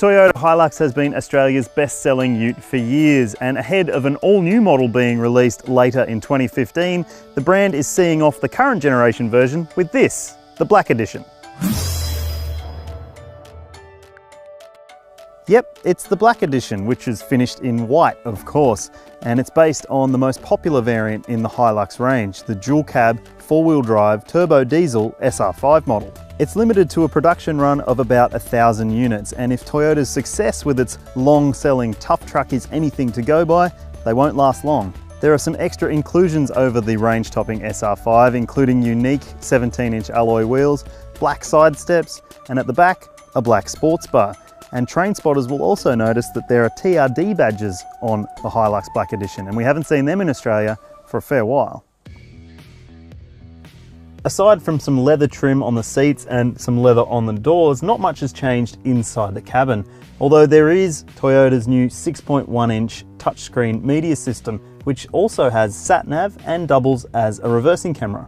The Toyota Hilux has been Australia's best-selling ute for years, and ahead of an all-new model being released later in 2015, the brand is seeing off the current generation version with this, the Black Edition. Yep, it's the Black Edition, which is finished in white, of course, and it's based on the most popular variant in the Hilux range, the dual-cab, four-wheel drive, turbo diesel SR5 model. It's limited to a production run of about 1,000 units, and if Toyota's success with its long-selling tough truck is anything to go by, they won't last long. There are some extra inclusions over the range-topping SR5, including unique 17-inch alloy wheels, black side steps, and at the back, a black sports bar. And train spotters will also notice that there are TRD badges on the Hilux Black Edition, and we haven't seen them in Australia for a fair while. Aside from some leather trim on the seats and some leather on the doors, not much has changed inside the cabin, although there is Toyota's new 6.1-inch touchscreen media system, which also has sat-nav and doubles as a reversing camera.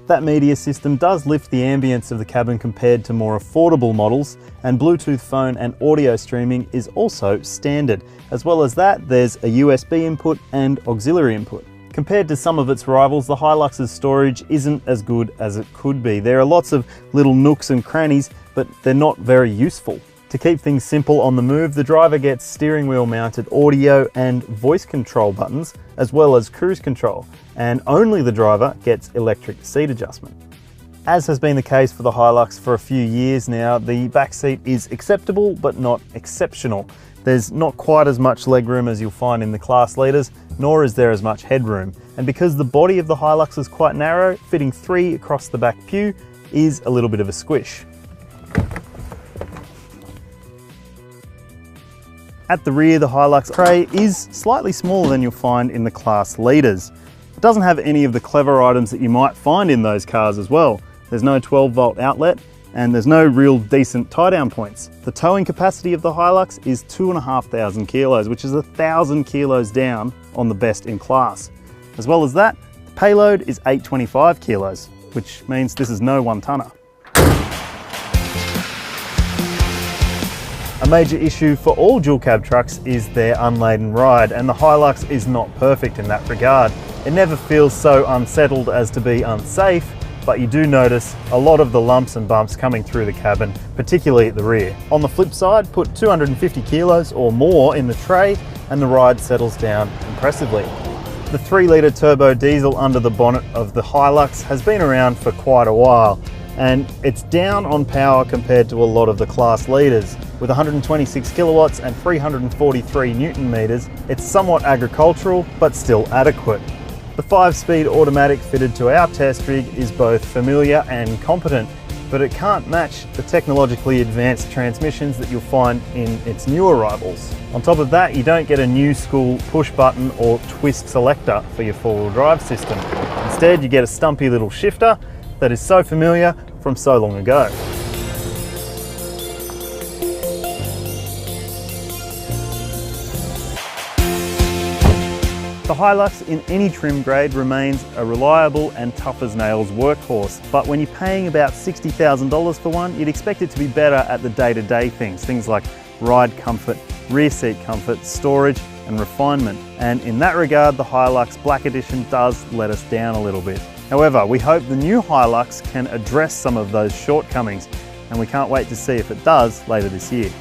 That media system does lift the ambience of the cabin compared to more affordable models, and Bluetooth phone and audio streaming is also standard. As well as that, there's a USB input and auxiliary input. Compared to some of its rivals, the Hilux's storage isn't as good as it could be. There are lots of little nooks and crannies, but they're not very useful. To keep things simple on the move, the driver gets steering wheel mounted audio and voice control buttons, as well as cruise control, and only the driver gets electric seat adjustment. As has been the case for the Hilux for a few years now, the back seat is acceptable but not exceptional. There's not quite as much legroom as you'll find in the class leaders, nor is there as much headroom. And because the body of the Hilux is quite narrow, fitting 3 across the back pew is a little bit of a squish. At the rear, the Hilux tray is slightly smaller than you'll find in the class leaders. It doesn't have any of the clever items that you might find in those cars as well. There's no 12-volt outlet, and there's no real decent tie-down points. The towing capacity of the Hilux is 2,500 kilos, which is 1,000 kilos down on the best in class. As well as that, the payload is 825 kilos, which means this is no one-tonner. A major issue for all dual-cab trucks is their unladen ride, and the Hilux is not perfect in that regard. It never feels so unsettled as to be unsafe, but you do notice a lot of the lumps and bumps coming through the cabin, particularly at the rear. On the flip side, put 250 kilos or more in the tray and the ride settles down impressively. The 3-litre turbo diesel under the bonnet of the Hilux has been around for quite a while, and it's down on power compared to a lot of the class leaders. With 126 kilowatts and 343 Newton meters, it's somewhat agricultural, but still adequate. The 5-speed automatic fitted to our test rig is both familiar and competent, but it can't match the technologically advanced transmissions that you'll find in its newer rivals. On top of that, you don't get a new school push button or twist selector for your 4-wheel drive system. Instead, you get a stumpy little shifter that is so familiar from so long ago. The Hilux in any trim grade remains a reliable and tough as nails workhorse, but when you're paying about $60,000 for one, you'd expect it to be better at the day-to-day things like ride comfort, rear seat comfort, storage and refinement. And in that regard, the Hilux Black Edition does let us down a little bit. However, we hope the new Hilux can address some of those shortcomings, and we can't wait to see if it does later this year.